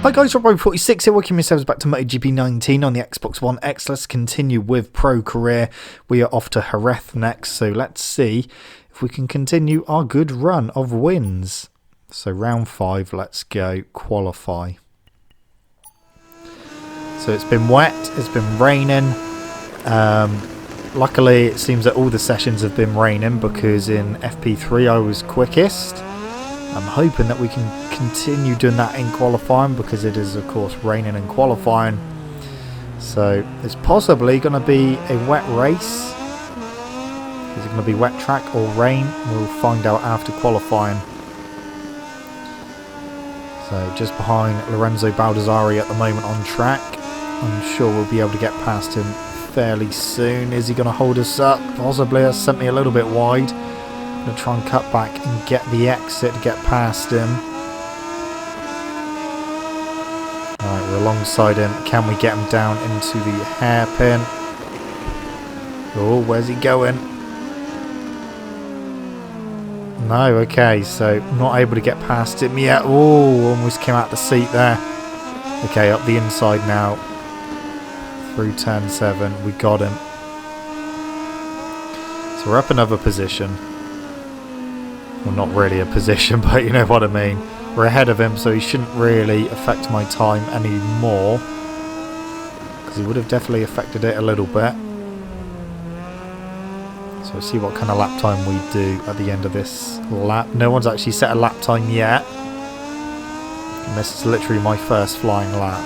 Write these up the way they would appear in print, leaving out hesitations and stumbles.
Hi guys, Robo46 here, welcome yourselves back to MotoGP 19 on the Xbox One X. Let's continue with Pro Career. We are off to Jerez next, so let's see if we can continue our good run of wins. So round 5, let's go qualify. So it's been wet, it's been raining. Luckily it seems that all the sessions have been raining because in FP3 I was quickest. I'm hoping that we can continue doing that in qualifying because it is of course raining in qualifying. So it's possibly going to be a wet race. Is it going to be wet track or rain? We'll find out after qualifying. So just behind Lorenzo Baldassarri at the moment on track. I'm sure we'll be able to get past him fairly soon. Is he going to hold us up? Possibly. That's sent me a little bit wide. I'm going to try and cut back and get the exit to get past him. Alright, we're alongside him. Can we get him down into the hairpin? Oh, where's he going? No, okay, so not able to get past him yet. Oh, almost came out the seat there. Okay, up the inside now. Through turn 7, we got him. So we're up another position. Well, not really a position, but you know what I mean. We're ahead of him, so he shouldn't really affect my time anymore. Because he would have definitely affected it a little bit. So we'll see what kind of lap time we do at the end of this lap. No one's actually set a lap time yet. And this is literally my first flying lap.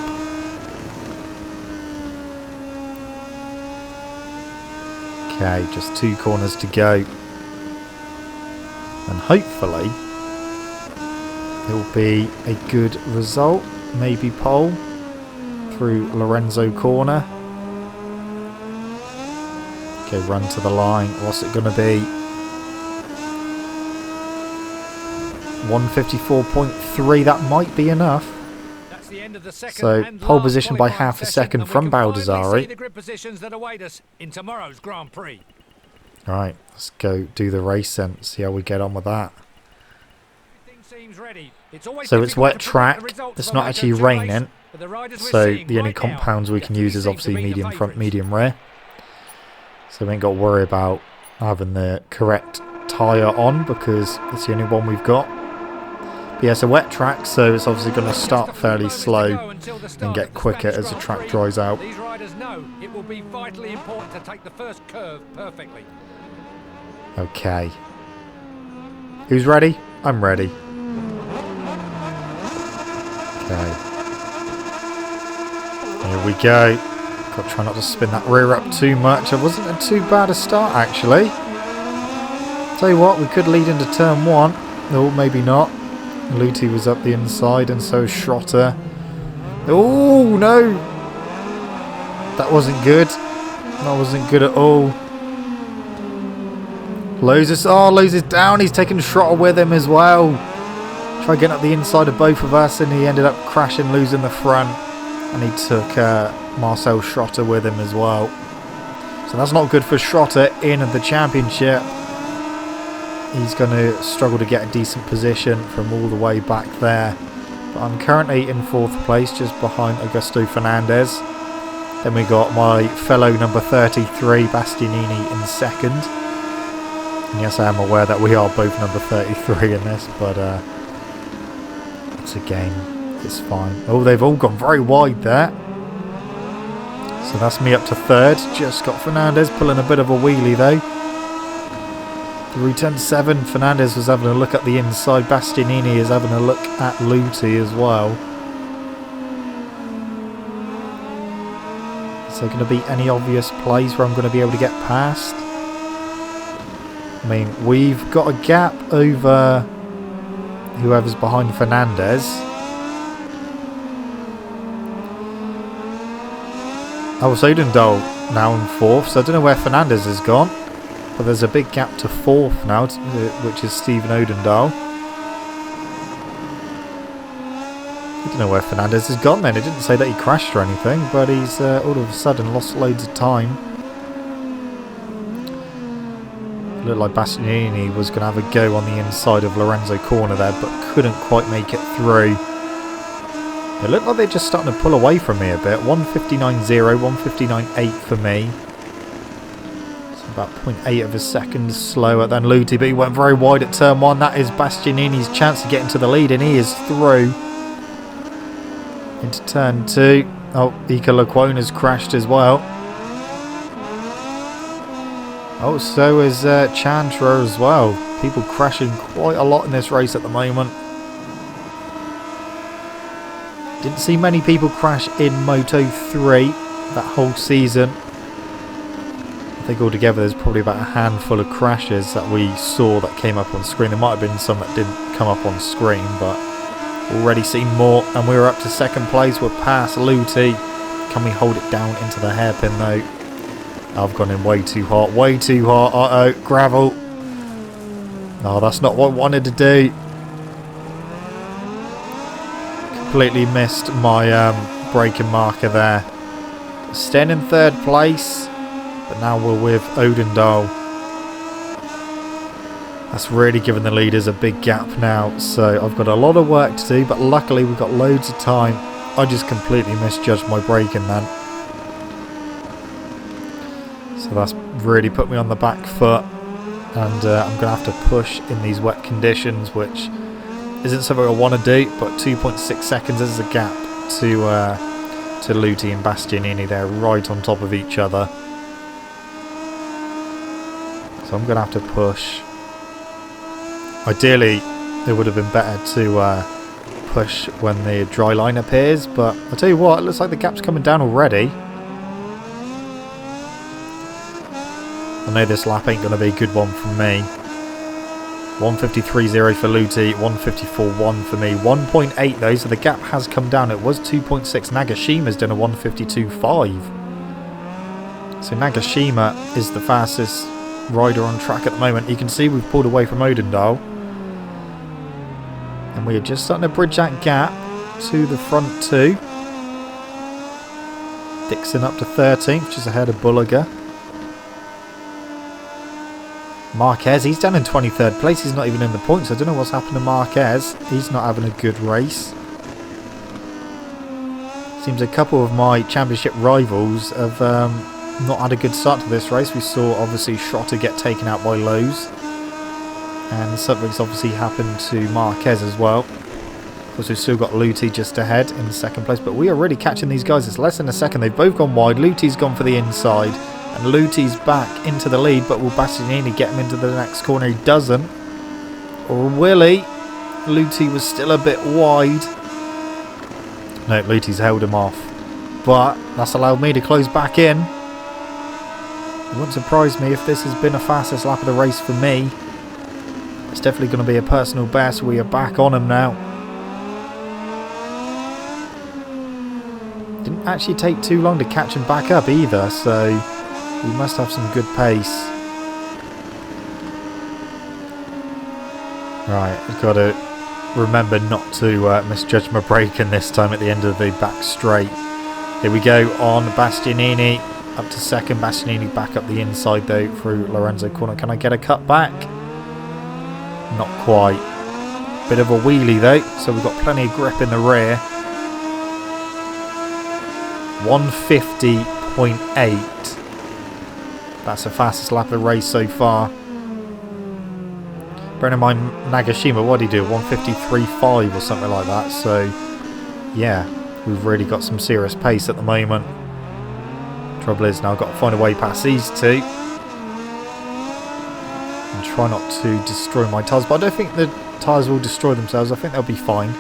Okay, just 2 corners to go. And hopefully it will be a good result. Maybe pole through Lorenzo corner. Okay, run to the line. What's it going to be? 154.3. That might be enough. That's the end of the second. So pole position by half a second from Baldassarri. Alright, let's go do the race then, see how we get on with that. So it's wet track, it's not actually raining, so the only compounds we can use is obviously medium front, medium rear. So we ain't got to worry about having the correct tyre on because it's the only one we've got. But yeah, it's a wet track, so it's obviously going to start fairly slow and get quicker as the track dries out. These riders know it will be vitally important to take the first curve perfectly. Okay. Who's ready? I'm ready. Okay. Here we go. Got to try not to spin that rear up too much. It wasn't too bad a start actually. Tell you what, we could lead into turn 1. Oh, maybe not. Luti was up the inside and so Schrotter. Oh, no. That wasn't good. That wasn't good at all. Lowe's is down. He's taking Schrotter with him as well. Tried getting up the inside of both of us and he ended up crashing, losing the front. And he took Marcel Schrotter with him as well. So that's not good for Schrotter in the championship. He's going to struggle to get a decent position from all the way back there. But I'm currently in 4th place, just behind Augusto Fernandez. Then we got my fellow number 33, Bastianini, in 2nd. And yes, I am aware that we are both number 33 in this, but it's a game. It's fine. Oh, they've all gone very wide there. So that's me up to 3rd. Just got Fernandez pulling a bit of a wheelie though. Through turn 7, Fernandez was having a look at the inside. Bastianini is having a look at Luti as well. Is there going to be any obvious plays where I'm going to be able to get past? I mean, we've got a gap over whoever's behind Fernandez. Oh, so Odendal now in 4th, so I don't know where Fernandez has gone. But there's a big gap to 4th now, which is Stephen Odendal. I don't know where Fernandez has gone then. It didn't say that he crashed or anything, but he's all of a sudden lost loads of time. It looked like Bastianini was going to have a go on the inside of Lorenzo corner there, but couldn't quite make it through. It looked like they're just starting to pull away from me a bit. 1:59.0, 1:59.8 for me. It's about 0.8 of a second slower than Luti, but he went very wide at turn 1. That is Bastianini's chance to get into the lead, and he is through into turn 2. Oh, Ika Lecuona's crashed as well. Oh, so is Chandra as well. People crashing quite a lot in this race at the moment. Didn't see many people crash in Moto 3 that whole season. I think altogether there's probably about a handful of crashes that we saw that came up on screen. There might have been some that didn't come up on screen, but already seen more. And we're up to second place. We're past Luti. Can we hold it down into the hairpin though? I've gone in way too hot. Way too hot. Uh-oh. Gravel. No, that's not what I wanted to do. Completely missed my braking marker there. Staying in third place, but now we're with Odendal. That's really given the leaders a big gap now, so I've got a lot of work to do, but luckily we've got loads of time. I just completely misjudged my braking then, so that's really put me on the back foot, and I'm going to have to push in these wet conditions, which isn't something I want to do, but 2.6 seconds is a gap to Luti and Bastianini. They're right on top of each other. So I'm going to have to push. Ideally, it would have been better to push when the dry line appears, but I'll tell you what, it looks like the gap's coming down already. I know this lap ain't going to be a good one for me. 1:53.0 for Luti, 1:54.1 for me, 1.8 though, so the gap has come down. It was 2.6. Nagashima's done a 1:52.5. So Nagashima is the fastest rider on track at the moment. You can see we've pulled away from Odendal, and we are just starting to bridge that gap to the front two. Dixon up to 13th, which is ahead of Bulliger. Marquez, he's down in 23rd place. He's not even in the points. I don't know what's happened to Marquez. He's not having a good race. Seems a couple of my championship rivals have not had a good start to this race. We saw obviously Schrotter get taken out by Lowe's, and something's obviously happened to Marquez as well. Of course, we've still got Luti just ahead in second place, but we are really catching these guys. It's less than a second. They've both gone wide. Luti's gone for the inside, and Luti's back into the lead, but will Bastianini get him into the next corner? He doesn't. Or will he? Luti was still a bit wide. No, Luti's held him off, but that's allowed me to close back in. It wouldn't surprise me if this has been the fastest lap of the race for me. It's definitely going to be a personal best. We are back on him now. Didn't actually take too long to catch him back up either, so we must have some good pace. Right, I've got to remember not to misjudge my braking this time at the end of the back straight. Here we go on Bastianini. Up to second. Bastianini back up the inside though through Lorenzo corner. Can I get a cut back? Not quite. Bit of a wheelie though, so we've got plenty of grip in the rear. 1:50.8. That's the fastest lap of the race so far. Bearing in mind Nagashima, what did he do? 1:53.5 or something like that. So yeah, we've really got some serious pace at the moment. Trouble is now I've got to find a way past these two and try not to destroy my tyres, but I don't think the tyres will destroy themselves. I think they'll be fine.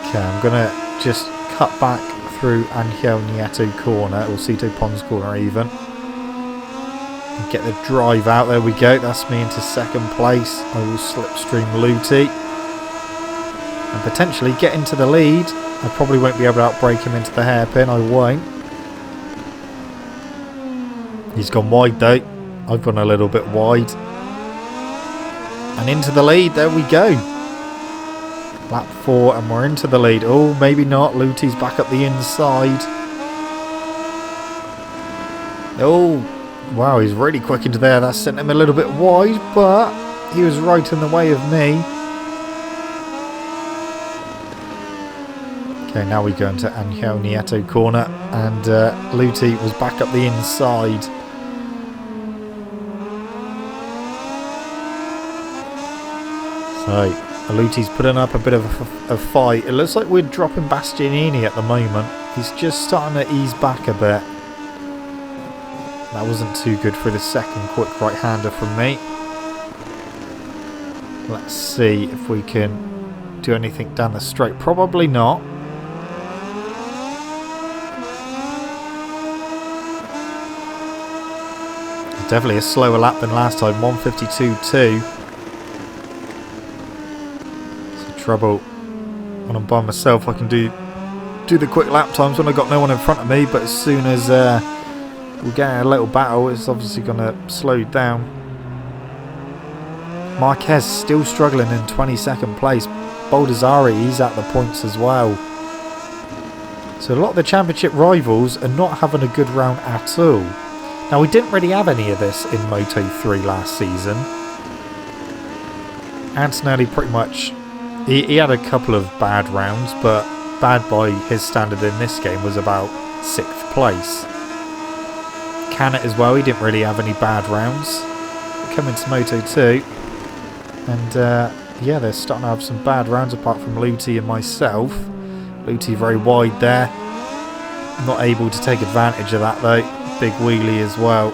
Okay, I'm going to just cut back through Angel Nieto corner, or Cito Pons corner even, and get the drive out. There we go, that's me into second place. I will slipstream Luti and potentially get into the lead. I probably won't be able to outbrake him into the hairpin, I won't. He's gone wide though. I've gone a little bit wide. And into the lead, there we go. Lap 4 and we're into the lead. Oh, maybe not. Luti's back up the inside. Oh, wow, he's really quick into there. That sent him a little bit wide, but he was right in the way of me. Okay, now we go into Angel Nieto corner, and Luti was back up the inside. So Luti's putting up a bit of a fight. It looks like we're dropping Bastianini at the moment. He's just starting to ease back a bit. That wasn't too good for the second quick right-hander from me. Let's see if we can do anything down the straight. Probably not. It's definitely a slower lap than last time. 1:52.2. So trouble when I'm by myself. I can do the quick lap times when I've got no one in front of me. But as soon as we get a little battle, it's obviously going to slow down. Marquez still struggling in 22nd place. Baldassarri, he's at the points as well. So a lot of the championship rivals are not having a good round at all. Now, we didn't really have any of this in Moto3 last season. Antonelli pretty much, he had a couple of bad rounds, but bad by his standard in this game was about 6th place. Canet as well, he didn't really have any bad rounds. Coming to Moto2. And yeah, they're starting to have some bad rounds apart from Luti and myself. Luti very wide there. Not able to take advantage of that though. Big wheelie as well.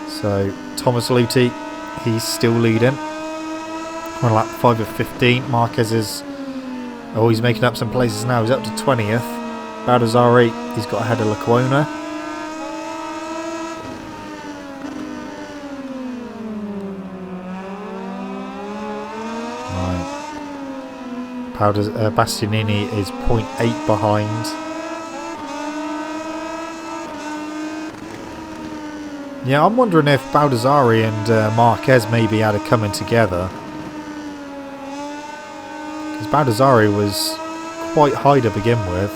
So Thomas Luti, he's still leading. On lap 5 of 15. Marquez is... oh, he's making up some places now. He's up to 20th. Baldassarri, he's got ahead of Lecuona. Bastianini is 0.8 behind. Yeah, I'm wondering if Baldassarri and Marquez maybe had it coming together. Because Baldassarri was quite high to begin with.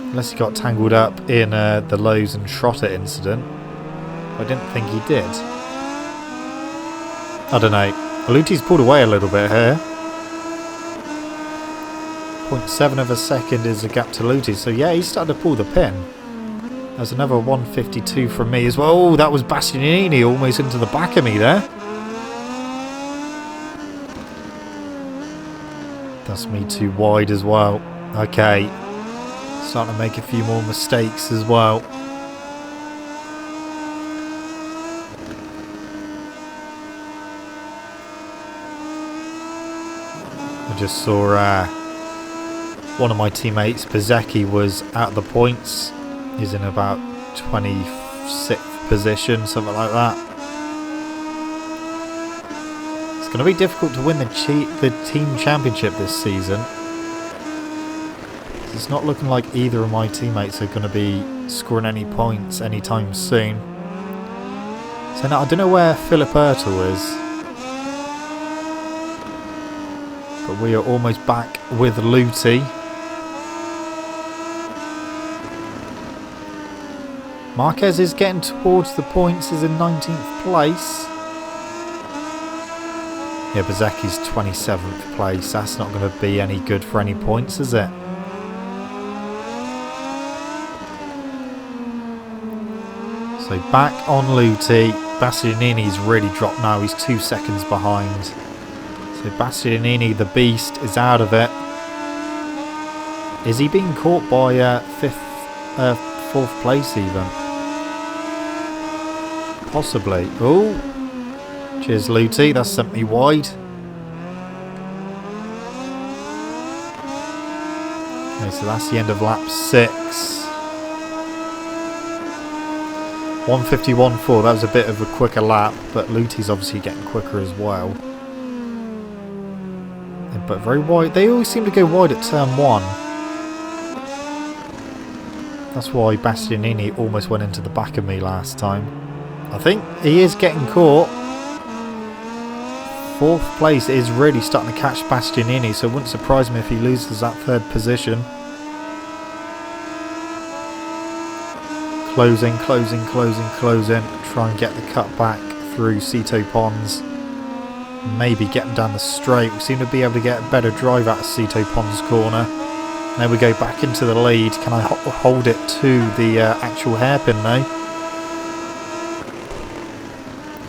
Unless he got tangled up in the Lowe's and Schrotter incident. I didn't think he did. I don't know. Luti's pulled away a little bit here. 0.7 of a second is a gap to Luti. So yeah, he's started to pull the pin. There's another 1:52 from me as well. Oh, that was Bastianini almost into the back of me there. That's me too wide as well. Okay. Starting to make a few more mistakes as well. I just saw one of my teammates, Bezecchi, was out of the points. He's in about 26th position, something like that. It's going to be difficult to win the team championship this season. It's not looking like either of my teammates are going to be scoring any points anytime soon. So now I don't know where Philip Ertel is. But we are almost back with Luti. Marquez is getting towards the points, is in 19th place. Yeah, Bezecchi's 27th place. That's not going to be any good for any points, is it? So back on Luti. Bastianini's really dropped now. He's 2 seconds behind. So Bastianini, the beast, is out of it. Is he being caught by 4th place even? Possibly. Oh, cheers Luti, that's sent me wide. Okay, so that's the end of lap 6. 1:51.4, that was a bit of a quicker lap, but Luti's obviously getting quicker as well. But very wide, they always seem to go wide at turn 1. That's why Bastianini almost went into the back of me last time. I think he is getting caught. 4th place is really starting to catch Bastianini, so it wouldn't surprise me if he loses that 3rd position. Closing. Try and get the cut back through Cito Pons. maybe get him down the straight. We seem to be able to get a better drive out of Sito Pond's corner. There we go, back into the lead. Can I hold it to the actual hairpin though?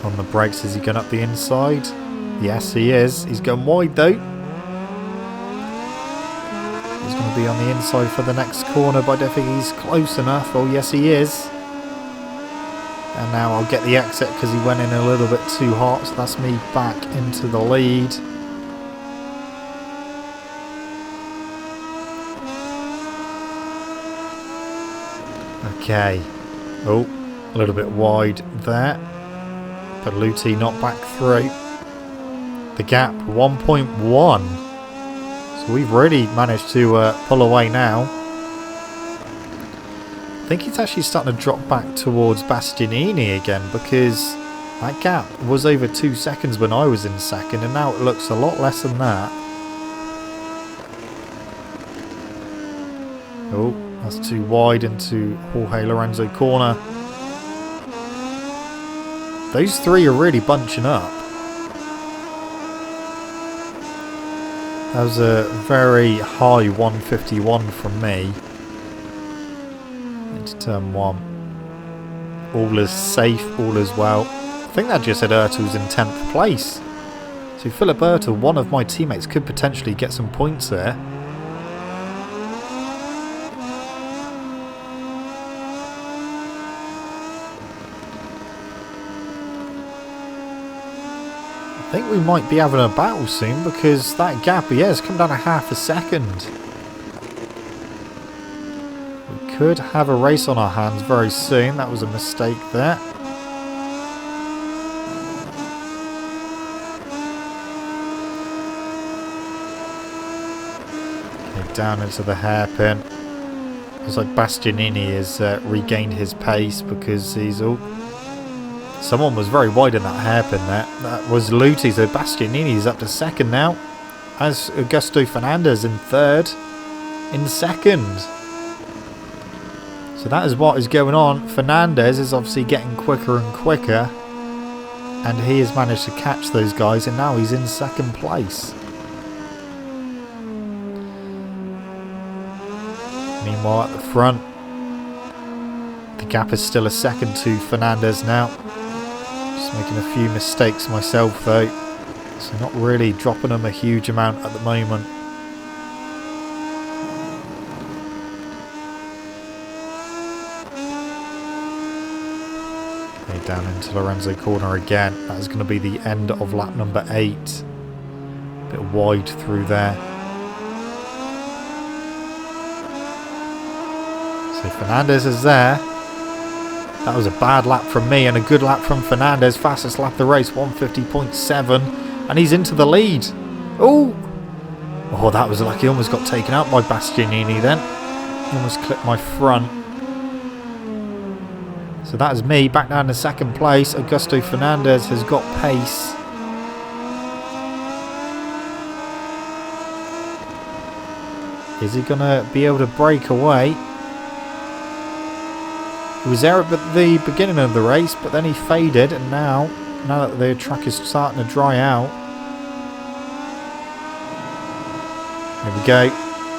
On the brakes, is he going up the inside? Yes, he is. He's going wide though. He's going to be on the inside for the next corner, but I don't think he's close enough. Oh, yes, he is. And now I'll get the exit because he went in a little bit too hot. So that's me back into the lead. Okay. Oh, a little bit wide there. But Luti not back through. The gap 1.1. So we've really managed to pull away now. I think it's actually starting to drop back towards Bastianini again, because that gap was over 2 seconds when I was in second, and now it looks a lot less than that. Oh, that's too wide into Jorge Lorenzo corner. Those three are really bunching up. That was a very high 151 from me. Into turn 1. All is safe, all is well. I think that just said Ertel's in 10th place. So Philip Ertel, one of my teammates, could potentially get some points there. I think we might be having a battle soon, because that gap, yeah, has come down a half a second. We could have a race on our hands very soon. That was a mistake there. Okay, down into the hairpin. Looks like Bastianini has regained his pace because he's all... Someone was very wide in that hairpin there. That was Luti, so Bastianini's up to second now. As Augusto Fernandez in third. In second. So that is what is going on. Fernandez is obviously getting quicker and quicker. And he has managed to catch those guys, and now he's in second place. Meanwhile at the front, the gap is still a second to Fernandez now. Just making a few mistakes myself though, so not really dropping them a huge amount at the moment. Okay, down into Lorenzo corner again. That is going to be the end of lap number 8. A bit wide through there. So Fernandez is there. That was a bad lap from me and a good lap from Fernandez. Fastest lap of the race, 150.7. And he's into the lead. Oh, that was like he almost got taken out by Bastianini then. He almost clipped my front. So that is me back down to second place. Augusto Fernandez has got pace. Is he going to be able to break away? He was there at the beginning of the race, but then he faded, and now that the track is starting to dry out. There we go.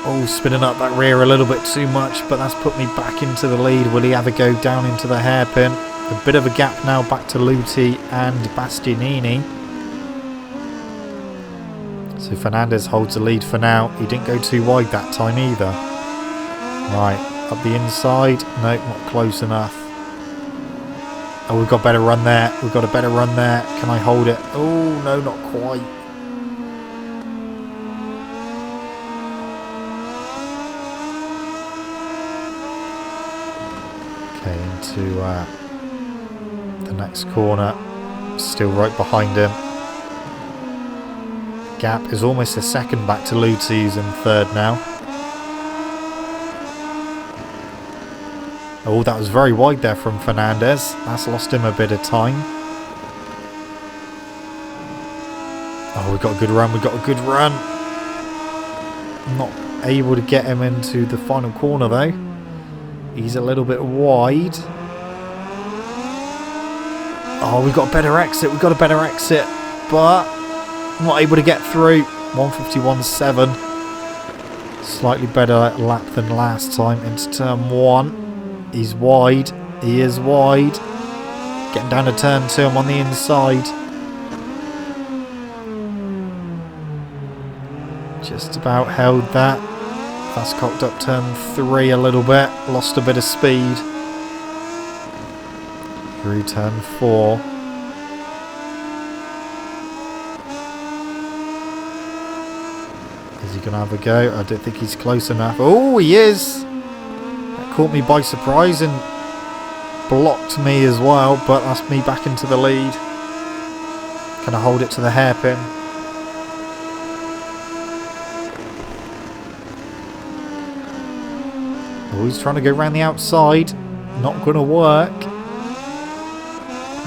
Oh, spinning up that rear a little bit too much, but that's put me back into the lead. Will he ever go down into the hairpin? A bit of a gap now back to Luti and Bastianini. So Fernandez holds the lead for now. He didn't go too wide that time either. Right. Up the inside. No, not close enough. Oh, we've got a better run there. We've got a better run there. Can I hold it? Oh, no, not quite. Okay, into the next corner. Still right behind him. Gap is almost a second back to Luti, who's in third now. Oh, that was very wide there from Fernandez. That's lost him a bit of time. Oh, we've got a good run. We've got a good run. Not able to get him into the final corner, though. He's a little bit wide. Oh, we've got a better exit. We've got a better exit. But I'm not able to get through. 151.7. Slightly better lap than last time into turn 1. He's wide. He is wide. Getting down to turn 2. I'm on the inside. Just about held that. Fast cocked up turn 3 a little bit. Lost a bit of speed. Through turn 4. Is he going to have a go? I don't think he's close enough. Oh, he is! That caught me by surprise and blocked me as well, but that's me back into the lead. Can I hold it to the hairpin? Oh, he's trying to go around the outside. Not going to work.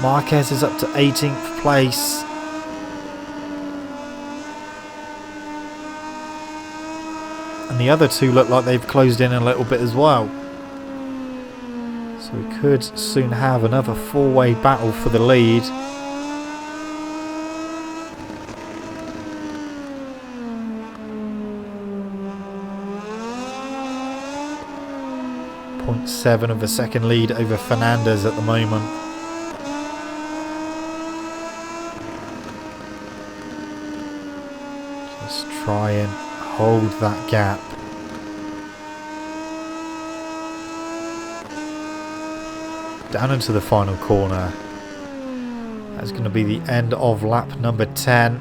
Marquez is up to 18th place. And the other two look like they've closed in a little bit as well. So we could soon have another four-way battle for the lead. .7 of a second lead over Fernandez at the moment. Just try and hold that gap. Down into the final corner. That's going to be the end of lap number 10.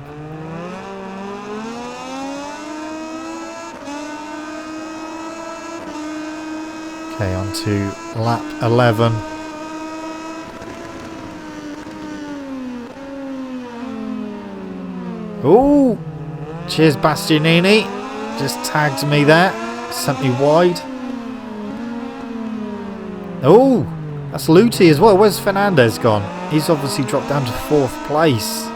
Okay, on to lap 11. Oh! Cheers, Bastianini. Just tagged me there. Sent me wide. Oh! That's Luti as well. Where's Fernandez gone? He's obviously dropped down to 4th place.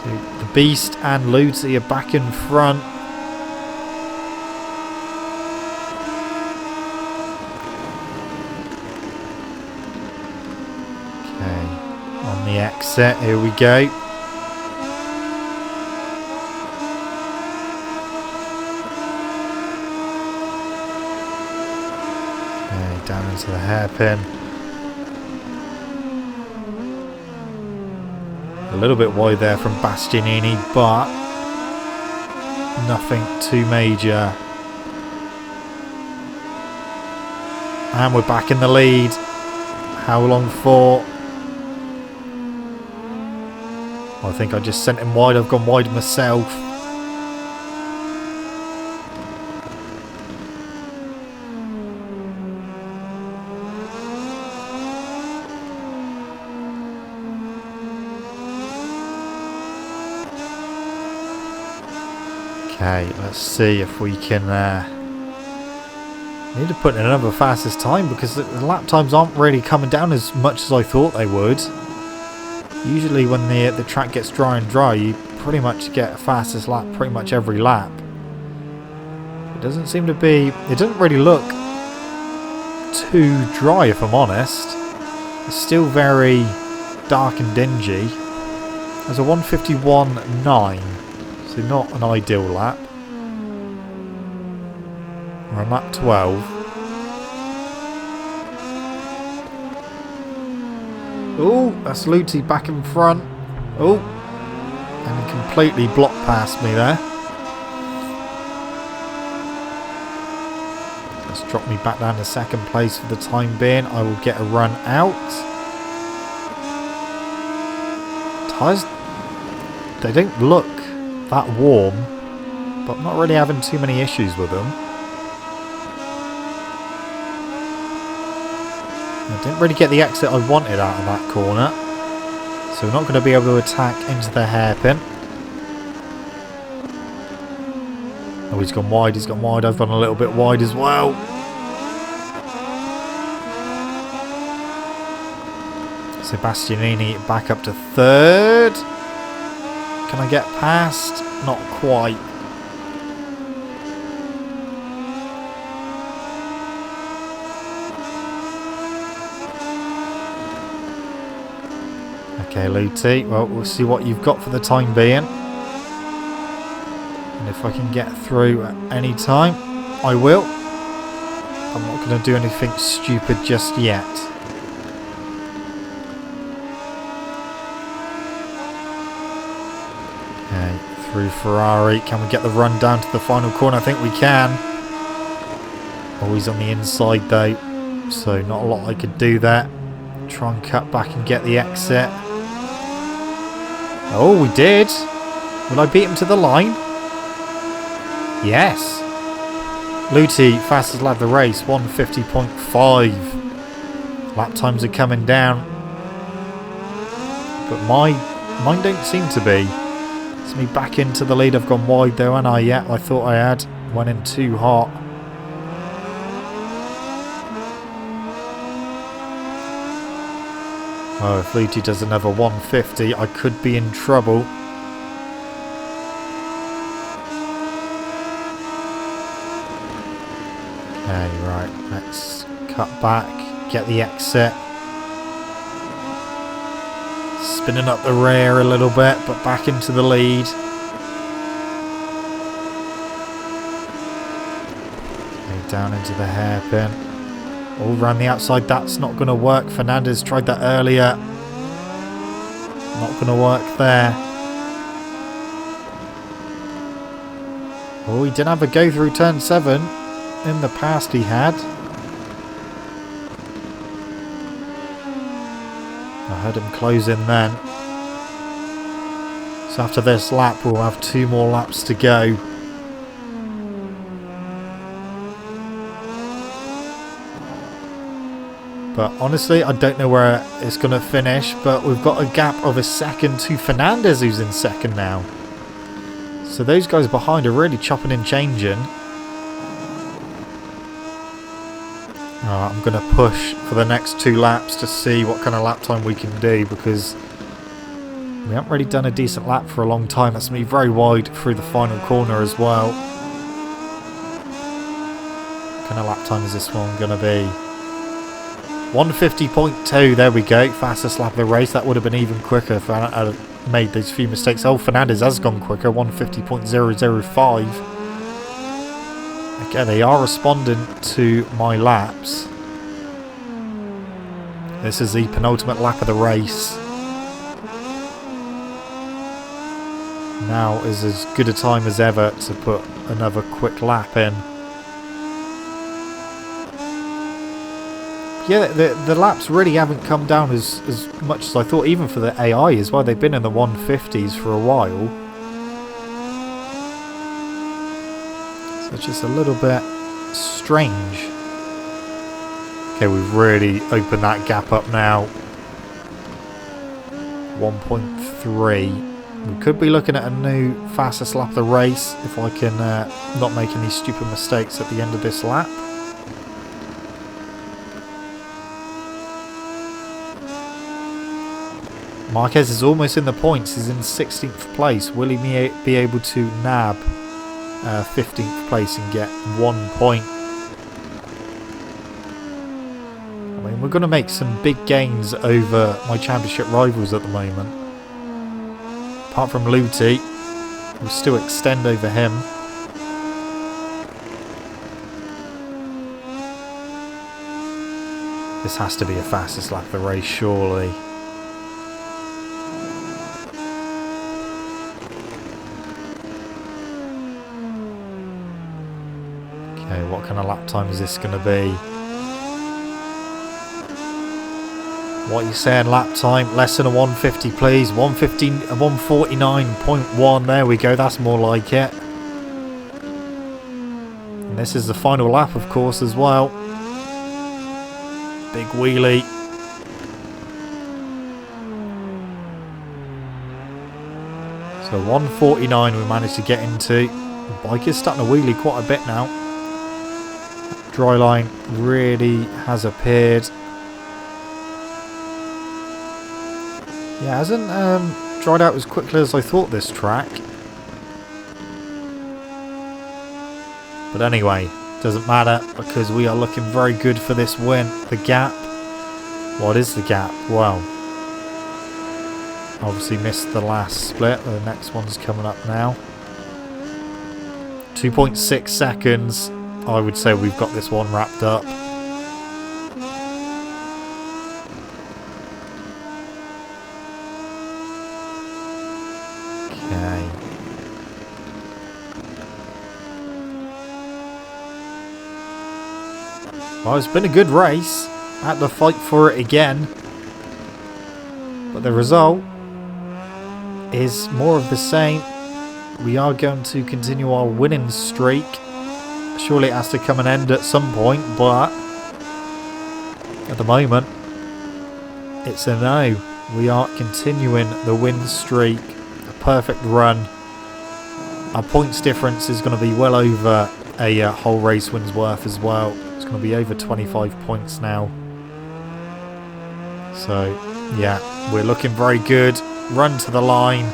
So the Beast and Luti are back in front. Okay, on the exit, here we go. Down into the hairpin. A little bit wide there from Bastianini, but nothing too major. And we're back in the lead. How long for? I think I just sent him wide. I've gone wide myself. Okay, let's see if we can need to put in another fastest time, because the lap times aren't really coming down as much as I thought they would. Usually when the track gets dry and dry, you pretty much get a fastest lap pretty much every lap. It doesn't seem to be, it doesn't really look too dry, if I'm honest. It's still very dark and dingy. There's a 151.9. So not an ideal lap. We're on lap 12. Oh, that's Luti back in front. Oh, and he completely blocked past me there. Let's drop me back down to 2nd place for the time being. I will get a run out. Tyres, they don't look that warm, but I'm not really having too many issues with them. I didn't really get the exit I wanted out of that corner, so we're not going to be able to attack into the hairpin. Oh, he's gone wide, he's gone wide. I've gone a little bit wide as well. So Bastianini back up to 3rd. Can I get past? Not quite. I Okay, Luti. Well, we'll see what you've got for the time being. And if I can get through at any time, I will. I'm not going to do anything stupid just yet. Okay, through Ferrari. Can we get the run down to the final corner? I think we can. Always on the inside though, so not a lot I could do there. Try and cut back and get the exit. Oh, we did. Will I beat him to the line? Yes. Luti, fastest lap of the race, 150.5. Lap times are coming down. But mine don't seem to be. It's me back into the lead. I've gone wide though, and I thought I had. Went in too hot. Oh, if Luti does another 150, I could be in trouble. Okay, right, let's cut back, get the exit. Spinning up the rear a little bit, but back into the lead. Okay, down into the hairpin. All around the outside, that's not going to work. Fernandez tried that earlier. Not going to work there. Oh, he didn't have a go through turn 7. In the past he had. I heard him close in then. So after this lap, we'll have 2 more laps to go. But honestly, I don't know where it's going to finish. But we've got a gap of a second to Fernandez, who's in second now. So those guys behind are really chopping and changing. I'm going to push for the next 2 laps to see what kind of lap time we can do. Because we haven't really done a decent lap for a long time. That's going to be very wide through the final corner as well. What kind of lap time is this one going to be? 150.2, there we go, fastest lap of the race. That would have been even quicker if I had made those few mistakes. Oh, Fernandez has gone quicker, 150.005. Okay, they are responding to my laps. This is the penultimate lap of the race. Now is as good a time as ever to put another quick lap in. Yeah, the laps really haven't come down as much as I thought, even for the AI as well. They've been in the 150s for a while. So it's just a little bit strange. Okay, we've really opened that gap up now. 1.3. We could be looking at a new fastest lap of the race if I can not make any stupid mistakes at the end of this lap. Marquez is almost in the points. He's in 16th place. Will he be able to nab 15th place and get 1 point? I mean, we're going to make some big gains over my championship rivals at the moment. Apart from Luti, we'll still extend over him. This has to be a fastest lap of the race, surely. Okay, what kind of lap time is this going to be? What are you saying, lap time? Less than a 150, please. 149.1. There we go. That's more like it. And this is the final lap, of course, as well. Big wheelie. So 149 we managed to get into. The bike is starting to wheelie quite a bit now. Dry line really has appeared. Yeah, it hasn't dried out as quickly as I thought, this track. But anyway, doesn't matter because we are looking very good for this win. The gap. What is the gap? Well, Obviously missed the last split. The next one's coming up now. 2.6 seconds. I would say we've got this one wrapped up. Okay. Well, it's been a good race. I had to fight for it again. But the result is more of the same. We are going to continue our winning streak. Surely it has to come and end at some point, but at the moment, it's a no. We are continuing the win streak. A perfect run. Our points difference is going to be well over a whole race win's worth as well. It's going to be over 25 points now. So, yeah, we're looking very good. Run to the line.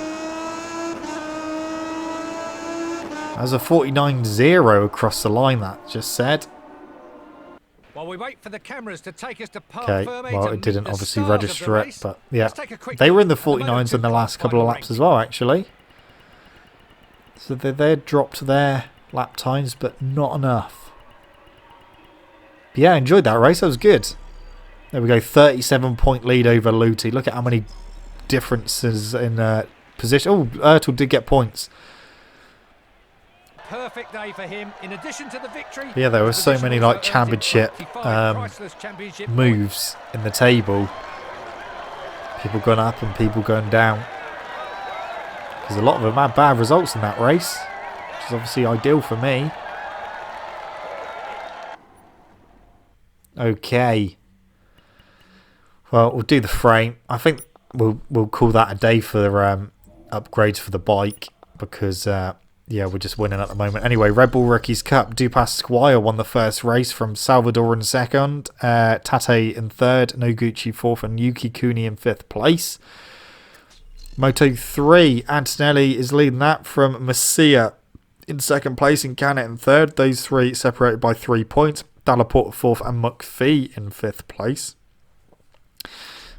As a 49.0 across the line, that just said. While we wait for the cameras to take us to Okay, well, it didn't obviously register it, but yeah. They were in the 49s in the last couple of laps as well, actually. So they dropped their lap times, but not enough. But yeah, I enjoyed that race. That was good. There we go, 37-point lead over Luti. Look at how many differences in position. Oh, Ertl did get points. Perfect day for him. In addition to the victory, yeah, there were so many like championship moves in the table. People going up and people going down. Because a lot of them had bad results in that race, which is obviously ideal for me. Okay. Well, we'll do the frame. I think we'll call that a day for upgrades for the bike because. Yeah, we're just winning at the moment. Anyway, Red Bull Rookies Cup. Dupas Squire won the first race from Salvador in second. Tate in third. Noguchi fourth. And Yuki Kuni in fifth place. Moto 3. Antonelli is leading that from Messia in second place. And Canet in third. Those three separated by 3 points. Dallaporta fourth. And McPhee in fifth place.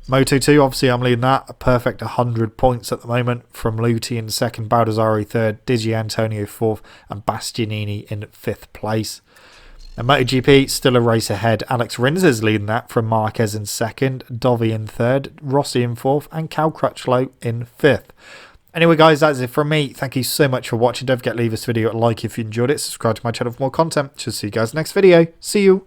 Moto 2, obviously I'm leading that. A perfect 100 points at the moment from Luti in second, Baldassari third, Digi Antonio fourth, and Bastianini in fifth place. And MotoGP, still a race ahead. Alex Rins is leading that from Marquez in second, Dovi in third, Rossi in fourth, and Cal Crutchlow in fifth. Anyway, guys, that's it from me. Thank you so much for watching. Don't forget to leave this video a like if you enjoyed it. Subscribe to my channel for more content. Should see you guys next video. See you.